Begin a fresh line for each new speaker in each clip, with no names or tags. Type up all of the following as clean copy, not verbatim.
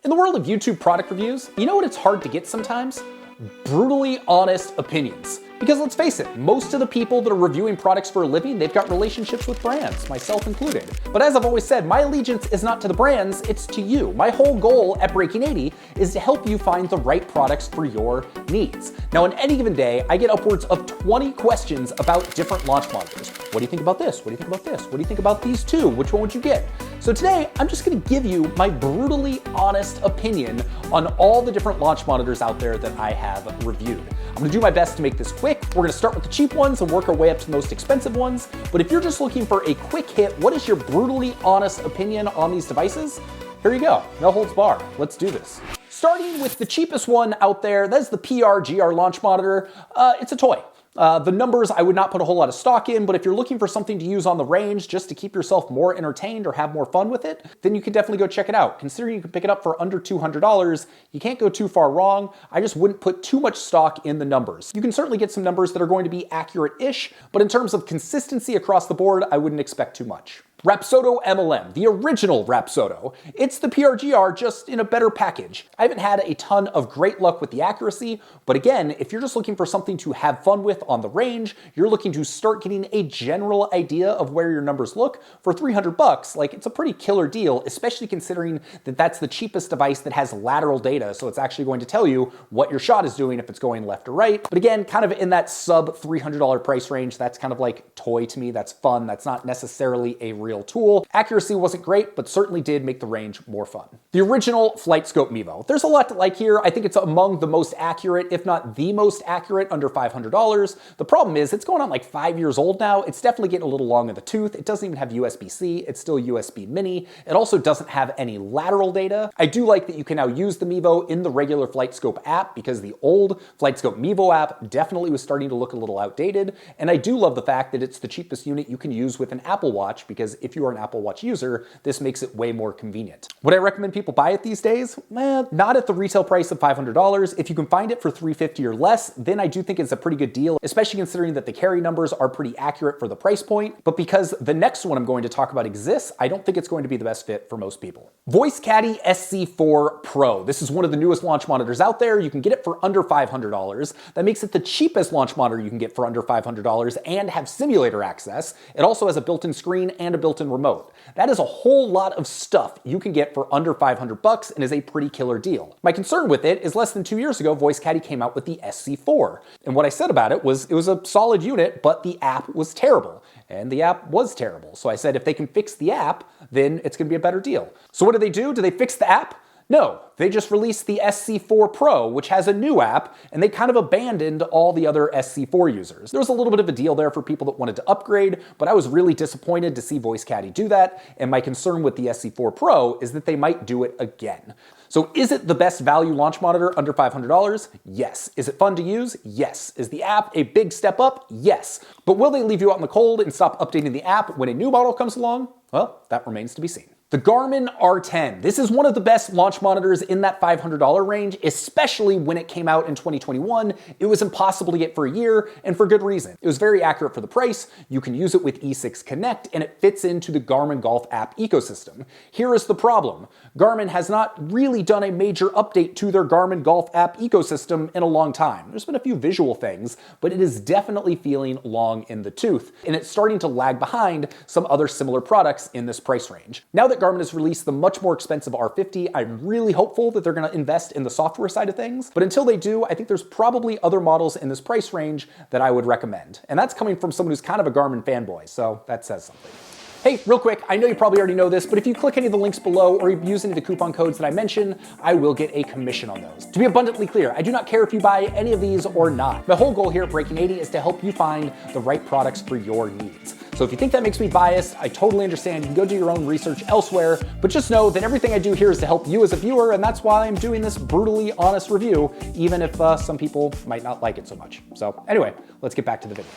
In the world of YouTube product reviews, you know what it's hard to get sometimes? Brutally honest opinions. Because let's face it, most of the people that are reviewing products for a living, they've got relationships with brands, myself included. But as I've always said, my allegiance is not to the brands, it's to you. My whole goal at Breaking 80 is to help you find the right products for your needs. Now, on any given day, I get upwards of 20 questions about different launch monitors. What do you think about this? What do you think about this? What do you think about these two? Which one would you get? So today, I'm just gonna give you my brutally honest opinion on all the different launch monitors out there that I have reviewed. I'm gonna do my best to make this quick. We're gonna start with the cheap ones and work our way up to the most expensive ones. But if you're just looking for a quick hit, what is your brutally honest opinion on these devices? Here you go, no holds barred. Let's do this. Starting with the cheapest one out there, that's the PRGR launch monitor. It's a toy. The numbers I would not put a whole lot of stock in, but if you're looking for something to use on the range just to keep yourself more entertained or have more fun with it, then you can definitely go check it out. Considering you can pick it up for under $200, you can't go too far wrong. I just wouldn't put too much stock in the numbers. You can certainly get some numbers that are going to be accurate-ish, but in terms of consistency across the board, I wouldn't expect too much. Rapsodo MLM, the original Rapsodo. It's the PRGR just in a better package. I haven't had a ton of great luck with the accuracy, but again, if you're just looking for something to have fun with on the range, you're looking to start getting a general idea of where your numbers look for $300, like it's a pretty killer deal, especially considering that that's the cheapest device that has lateral data, so it's actually going to tell you what your shot is doing if it's going left or right. But again, kind of in that sub $300 price range, that's kind of like toy to me, that's fun, that's not necessarily a real tool. Accuracy wasn't great, but certainly did make the range more fun. The original Flightscope Mevo. There's a lot to like here. I think it's among the most accurate, if not the most accurate, under $500. The problem is it's going on like 5 years old now. It's definitely getting a little long in the tooth. It doesn't even have USB-C. It's still USB Mini. It also doesn't have any lateral data. I do like that you can now use the Mevo in the regular Flightscope app because the old Flightscope Mevo app definitely was starting to look a little outdated. And I do love the fact that it's the cheapest unit you can use with an Apple Watch because if you are an Apple Watch user, this makes it way more convenient. Would I recommend people buy it these days? Not at the retail price of $500. If you can find it for $350 or less, then I do think it's a pretty good deal, especially considering that the carry numbers are pretty accurate for the price point. But because the next one I'm going to talk about exists, I don't think it's going to be the best fit for most people. Caddie SC4 Pro. This is one of the newest launch monitors out there. You can get it for under $500. That makes it the cheapest launch monitor you can get for under $500 and have simulator access. It also has a built-in screen and a built-in remote. That is a whole lot of stuff you can get for under $500 and is a pretty killer deal. My concern with it is less than 2 years ago, Caddie came out with the SC4. And what I said about it was a solid unit, but the app was terrible. And the app was terrible. So I said, if they can fix the app, then it's gonna be a better deal. So what do? Do they fix the app? No, they just released the SC4 Pro, which has a new app, and they kind of abandoned all the other SC4 users. There was a little bit of a deal there for people that wanted to upgrade, but I was really disappointed to see Caddie do that, and my concern with the SC4 Pro is that they might do it again. So is it the best value launch monitor under $500? Yes. Is it fun to use? Yes. Is the app a big step up? Yes. But will they leave you out in the cold and stop updating the app when a new model comes along? Well, that remains to be seen. The Garmin R10. This is one of the best launch monitors in that $500 range, especially when it came out in 2021. It was impossible to get for a year, and for good reason. It was very accurate for the price. You can use it with E6 Connect, and it fits into the Garmin Golf app ecosystem. Here is the problem. Garmin has not really done a major update to their Garmin Golf app ecosystem in a long time. There's been a few visual things, but it is definitely feeling long in the tooth, and it's starting to lag behind some other similar products in this price range. Now that Garmin has released the much more expensive R50, I'm really hopeful that they're going to invest in the software side of things. But until they do, I think there's probably other models in this price range that I would recommend. And that's coming from someone who's kind of a Garmin fanboy, so that says something. Hey, real quick, I know you probably already know this, but if you click any of the links below or you use any of the coupon codes that I mention, I will get a commission on those. To be abundantly clear, I do not care if you buy any of these or not. My whole goal here at Breaking 80 is to help you find the right products for your needs. So if you think that makes me biased, I totally understand. You can go do your own research elsewhere, but just know that everything I do here is to help you as a viewer, and that's why I'm doing this brutally honest review, even if some people might not like it so much. So anyway, let's get back to the video.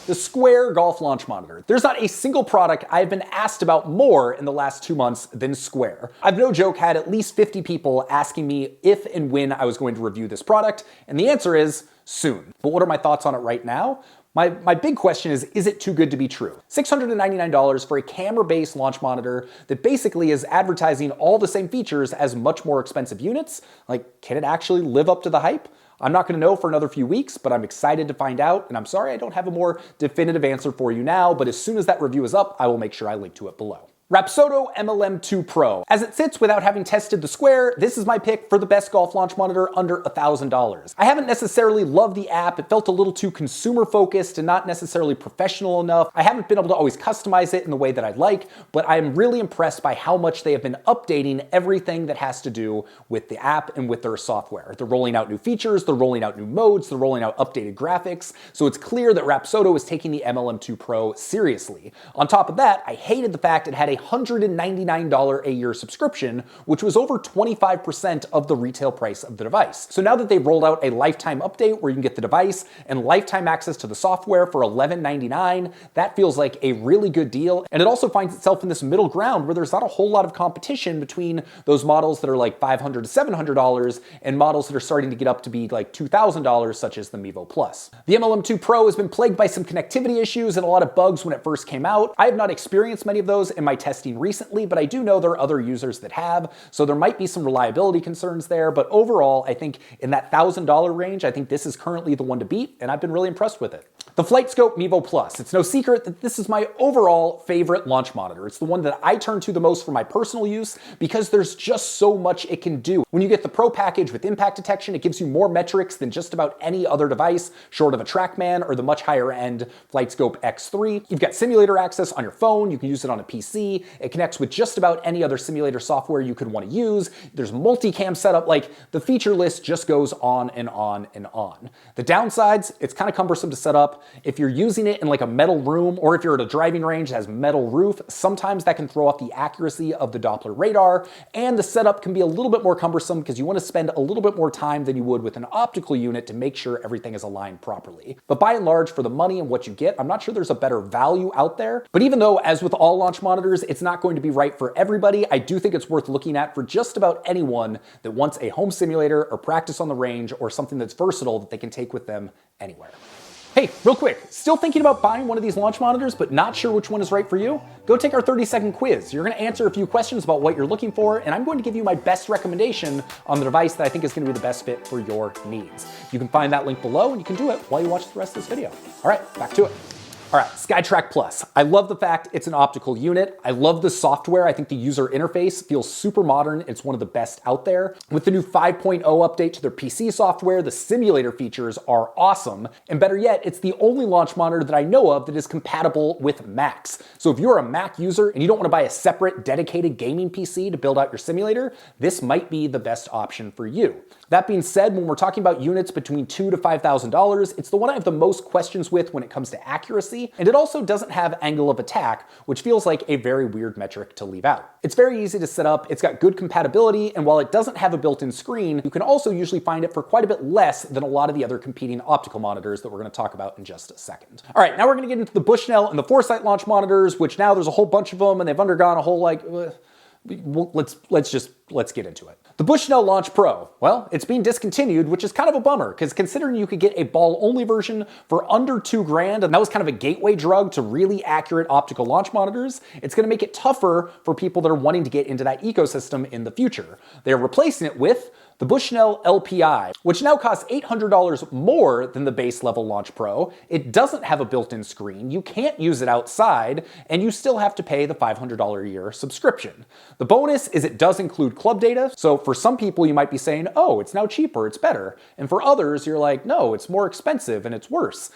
The Square Golf Launch Monitor. There's not a single product I've been asked about more in the last 2 months than Square. I've no joke had at least 50 people asking me if and when I was going to review this product, and the answer is soon. But what are my thoughts on it right now? My big question is it too good to be true? $699 for a camera-based launch monitor that basically is advertising all the same features as much more expensive units? Like, can it actually live up to the hype? I'm not gonna know for another few weeks, but I'm excited to find out, and I'm sorry I don't have a more definitive answer for you now, but as soon as that review is up, I will make sure I link to it below. Rapsodo MLM2 Pro. As it sits without having tested the Square, this is my pick for the best golf launch monitor under $1,000. I haven't necessarily loved the app. It felt a little too consumer focused and not necessarily professional enough. I haven't been able to always customize it in the way that I'd like, but I'm really impressed by how much they have been updating everything that has to do with the app and with their software. They're rolling out new features, they're rolling out new modes, they're rolling out updated graphics, so it's clear that Rapsodo is taking the MLM2 Pro seriously. On top of that, I hated the fact it had a $199 a year subscription, which was over 25% of the retail price of the device. So now that they've rolled out a lifetime update where you can get the device and lifetime access to the software for $11.99, that feels like a really good deal. And it also finds itself in this middle ground where there's not a whole lot of competition between those models that are like $500 to $700 and models that are starting to get up to be like $2,000, such as the Mevo Plus. The MLM2 Pro has been plagued by some connectivity issues and a lot of bugs when it first came out. I have not experienced many of those in my testing recently, but I do know there are other users that have, so there might be some reliability concerns there, but overall, I think in that $1,000 range, I think this is currently the one to beat, and I've been really impressed with it. The Flightscope Mevo Plus. It's no secret that this is my overall favorite launch monitor. It's the one that I turn to the most for my personal use because there's just so much it can do. When you get the Pro package with impact detection, it gives you more metrics than just about any other device, short of a TrackMan or the much higher end Flightscope X3. You've got simulator access on your phone, you can use it on a PC, it connects with just about any other simulator software you could want to use. There's multicam setup, like the feature list just goes on and on and on. The downsides, it's kind of cumbersome to set up. If you're using it in like a metal room, or if you're at a driving range that has metal roof, sometimes that can throw off the accuracy of the Doppler radar, and the setup can be a little bit more cumbersome because you want to spend a little bit more time than you would with an optical unit to make sure everything is aligned properly. But by and large, for the money and what you get, I'm not sure there's a better value out there. But even though, as with all launch monitors, it's not going to be right for everybody, I do think it's worth looking at for just about anyone that wants a home simulator or practice on the range or something that's versatile that they can take with them anywhere. Hey, real quick, still thinking about buying one of these launch monitors but not sure which one is right for you? Go take our 30-second quiz. You're going to answer a few questions about what you're looking for, and I'm going to give you my best recommendation on the device that I think is going to be the best fit for your needs. You can find that link below, and you can do it while you watch the rest of this video. All right, back to it. All right, Skytrak Plus. I love the fact it's an optical unit. I love the software. I think the user interface feels super modern. It's one of the best out there. With the new 5.0 update to their PC software, the simulator features are awesome. And better yet, it's the only launch monitor that I know of that is compatible with Macs. So if you're a Mac user and you don't want to buy a separate dedicated gaming PC to build out your simulator, this might be the best option for you. That being said, when we're talking about units between $2,000 to $5,000, it's the one I have the most questions with when it comes to accuracy, and it also doesn't have angle of attack, which feels like a very weird metric to leave out. It's very easy to set up, it's got good compatibility, and while it doesn't have a built-in screen, you can also usually find it for quite a bit less than a lot of the other competing optical monitors that we're going to talk about in just a second. All right, now we're going to get into the Bushnell and the Foresight launch monitors, which now there's a whole bunch of them, and they've undergone a whole let's get into it. The Bushnell Launch Pro, well, it's being discontinued, which is kind of a bummer, because considering you could get a ball-only version for under $2,000, and that was kind of a gateway drug to really accurate optical launch monitors, it's going to make it tougher for people that are wanting to get into that ecosystem in the future. They're replacing it with the Bushnell LPI, which now costs $800 more than the base level Launch Pro. It doesn't have a built-in screen, you can't use it outside, and you still have to pay the $500 a year subscription. The bonus is it does include club data, so for some people you might be saying, oh, it's now cheaper, it's better. And for others, you're like, no, it's more expensive and it's worse.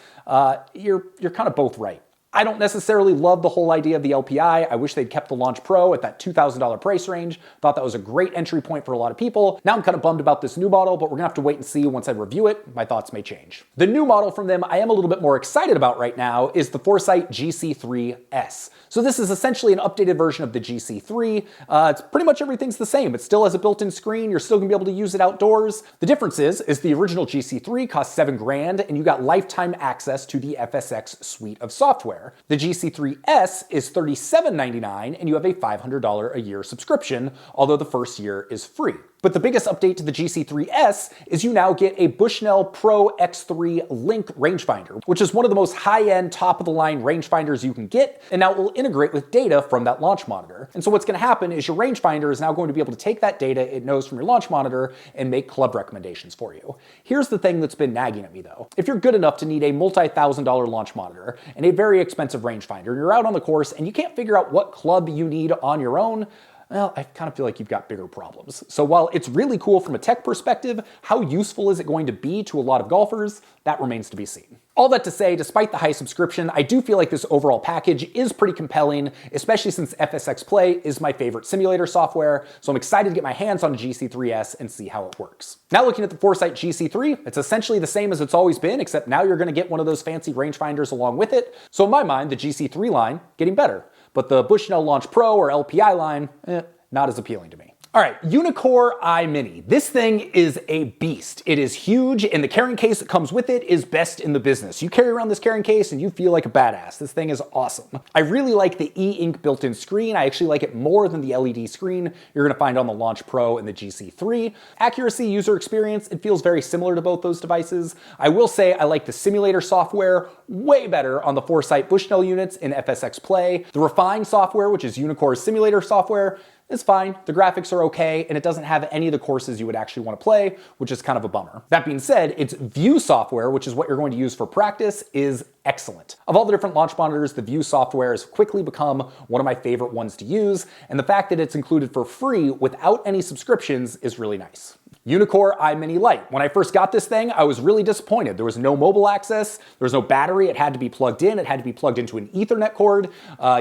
You're kind of both right. I don't necessarily love the whole idea of the LPI. I wish they'd kept the Launch Pro at that $2,000 price range. Thought that was a great entry point for a lot of people. Now I'm kind of bummed about this new model, but we're gonna have to wait and see. Once I review it, my thoughts may change. The new model from them I am a little bit more excited about right now is the Foresight GC3S. So this is essentially an updated version of the GC3. It's pretty much everything's the same. It still has a built-in screen. You're still gonna be able to use it outdoors. The difference is the original GC3 cost $7,000 and you got lifetime access to the FSX suite of software. The GC3S is $37.99 and you have a $500 a year subscription, although the first year is free. But the biggest update to the GC3S is you now get a Bushnell Pro X3 Link rangefinder, which is one of the most high-end, top-of-the-line rangefinders you can get, and now it will integrate with data from that launch monitor. And so what's going to happen is your rangefinder is now going to be able to take that data it knows from your launch monitor and make club recommendations for you. Here's the thing that's been nagging at me though. If you're good enough to need a multi-$1,000 launch monitor and a very expensive rangefinder, you're out on the course and you can't figure out what club you need on your own, well, I kind of feel like you've got bigger problems. So while it's really cool from a tech perspective, how useful is it going to be to a lot of golfers? That remains to be seen. All that to say, despite the high subscription, I do feel like this overall package is pretty compelling, especially since FSX Play is my favorite simulator software, so I'm excited to get my hands on a GC3S and see how it works. Now looking at the Foresight GC3, it's essentially the same as it's always been, except now you're going to get one of those fancy rangefinders along with it. So in my mind, the GC3 line, getting better. But the Bushnell Launch Pro or LPI line, not as appealing to me. All right, Uneekor Eye Mini. This thing is a beast. It is huge, and the carrying case that comes with it is best in the business. You carry around this carrying case and you feel like a badass. This thing is awesome. I really like the e-ink built-in screen. I actually like it more than the LED screen you're gonna find on the Launch Pro and the GC3. Accuracy, user experience, it feels very similar to both those devices. I will say I like the simulator software way better on the Foresight Bushnell units in FSX Play. The refined software, which is Uneekor's simulator software, it's fine, the graphics are okay, and it doesn't have any of the courses you would actually want to play, which is kind of a bummer. That being said, its View software, which is what you're going to use for practice, is excellent. Of all the different launch monitors, the View software has quickly become one of my favorite ones to use, and the fact that it's included for free without any subscriptions is really nice. Uneekor Eye Mini Lite. When I first got this thing, I was really disappointed. There was no mobile access, there was no battery, it had to be plugged in, it had to be plugged into an Ethernet cord,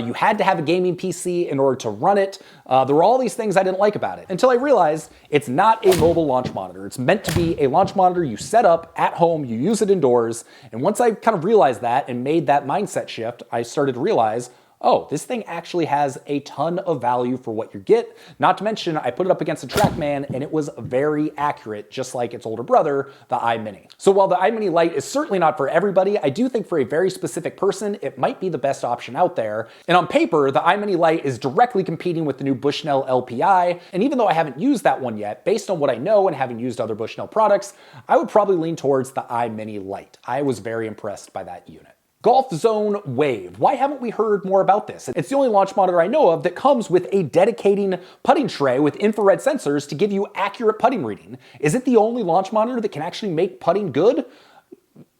you had to have a gaming PC in order to run it. There were all these things I didn't like about it, until I realized it's not a mobile launch monitor. It's meant to be a launch monitor you set up at home, you use it indoors, and once I kind of realized that and made that mindset shift, I started to realize, oh, this thing actually has a ton of value for what you get. Not to mention, I put it up against a TrackMan and it was very accurate, just like its older brother, the Eye Mini. So while the Eye Mini Lite is certainly not for everybody, I do think for a very specific person, it might be the best option out there. And on paper, the Eye Mini Lite is directly competing with the new Bushnell LPI. And even though I haven't used that one yet, based on what I know and having used other Bushnell products, I would probably lean towards the Eye Mini Lite. I was very impressed by that unit. Golfzon Wave. Why haven't we heard more about this? It's the only launch monitor I know of that comes with a dedicating putting tray with infrared sensors to give you accurate putting reading. Is it the only launch monitor that can actually make putting good?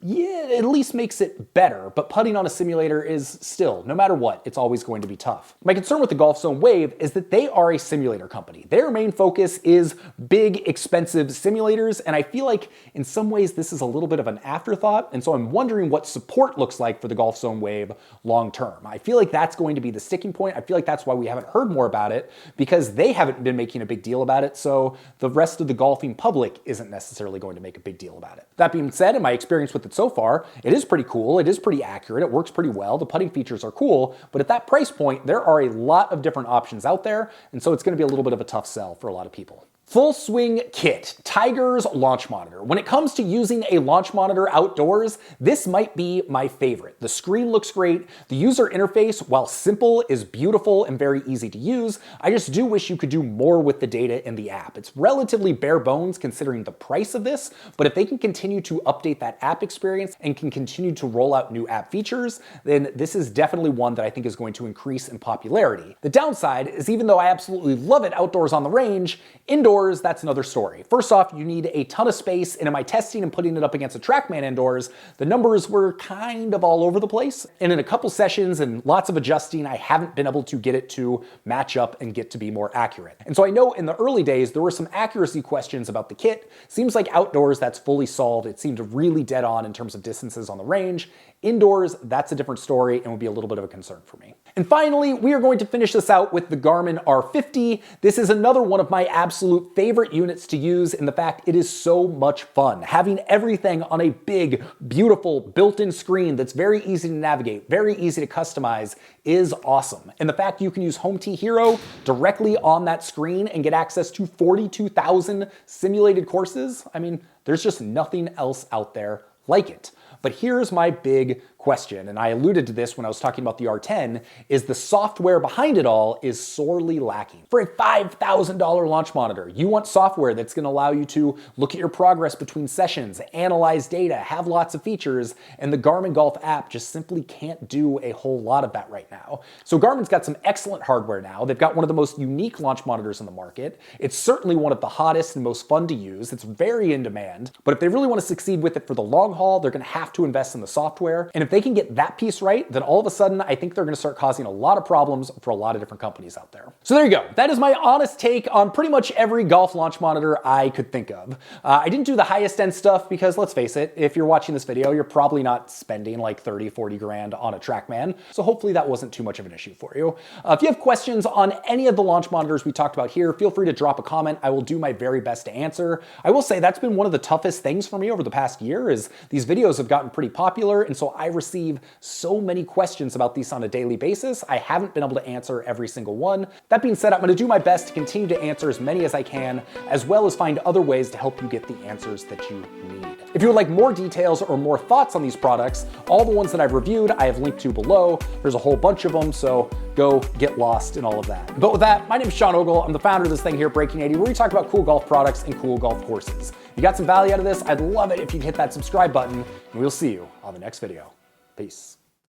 Yeah, it at least makes it better, but putting on a simulator is still, no matter what, it's always going to be tough. My concern with the Golfzon Wave is that they are a simulator company. Their main focus is big, expensive simulators, and I feel like in some ways this is a little bit of an afterthought, and so I'm wondering what support looks like for the Golfzon Wave long term. I feel like that's going to be the sticking point. I feel like that's why we haven't heard more about it, because they haven't been making a big deal about it, so the rest of the golfing public isn't necessarily going to make a big deal about it. That being said, in my experience with it so far, it is pretty cool, it is pretty accurate, it works pretty well, the putting features are cool, but at that price point, there are a lot of different options out there, and so it's going to be a little bit of a tough sell for a lot of people. Full Swing Kit, Tiger's launch monitor. When it comes to using a launch monitor outdoors, this might be my favorite. The screen looks great. The user interface, while simple, is beautiful and very easy to use. I just do wish you could do more with the data in the app. It's relatively bare bones considering the price of this, but if they can continue to update that app experience and can continue to roll out new app features, then this is definitely one that I think is going to increase in popularity. The downside is, even though I absolutely love it outdoors on the range, indoors, that's another story. First off, you need a ton of space, and in my testing and putting it up against a TrackMan indoors, the numbers were kind of all over the place. And in a couple sessions and lots of adjusting, I haven't been able to get it to match up and get to be more accurate. And so I know in the early days, there were some accuracy questions about the kit. Seems like outdoors, that's fully solved. It seemed really dead on in terms of distances on the range. Indoors, that's a different story and would be a little bit of a concern for me. And finally, we are going to finish this out with the Garmin R50. This is another one of my absolute favorite units to use in the fact it is so much fun. Having everything on a big, beautiful, built-in screen that's very easy to navigate, very easy to customize is awesome. And the fact you can use Home T Hero directly on that screen and get access to 42,000 simulated courses, I mean, there's just nothing else out there like it. But here's my big question, and I alluded to this when I was talking about the R10, is the software behind it all is sorely lacking. For a $5,000 launch monitor, you want software that's going to allow you to look at your progress between sessions, analyze data, have lots of features, and the Garmin Golf app just simply can't do a whole lot of that right now. So Garmin's got some excellent hardware now. They've got one of the most unique launch monitors in the market. It's certainly one of the hottest and most fun to use. It's very in demand, but if they really want to succeed with it for the long haul, they're going to have to invest in the software. And if they can get that piece right, then all of a sudden, I think they're going to start causing a lot of problems for a lot of different companies out there. So there you go. That is my honest take on pretty much every golf launch monitor I could think of. I didn't do the highest end stuff because let's face it, if you're watching this video, you're probably not spending like 30, 40 grand on a TrackMan. So hopefully that wasn't too much of an issue for you. If you have questions on any of the launch monitors we talked about here, feel free to drop a comment. I will do my very best to answer. I will say that's been one of the toughest things for me over the past year is these videos have gotten pretty popular. And so I receive so many questions about these on a daily basis. I haven't been able to answer every single one. That being said, I'm going to do my best to continue to answer as many as I can, as well as find other ways to help you get the answers that you need. If you would like more details or more thoughts on these products, all the ones that I've reviewed, I have linked to below. There's a whole bunch of them, so go get lost in all of that. But with that, my name is Sean Ogle. I'm the founder of this thing here, Breaking 80, where we talk about cool golf products and cool golf courses. If you got some value out of this, I'd love it if you'd hit that subscribe button, and we'll see you on the next video. Peace.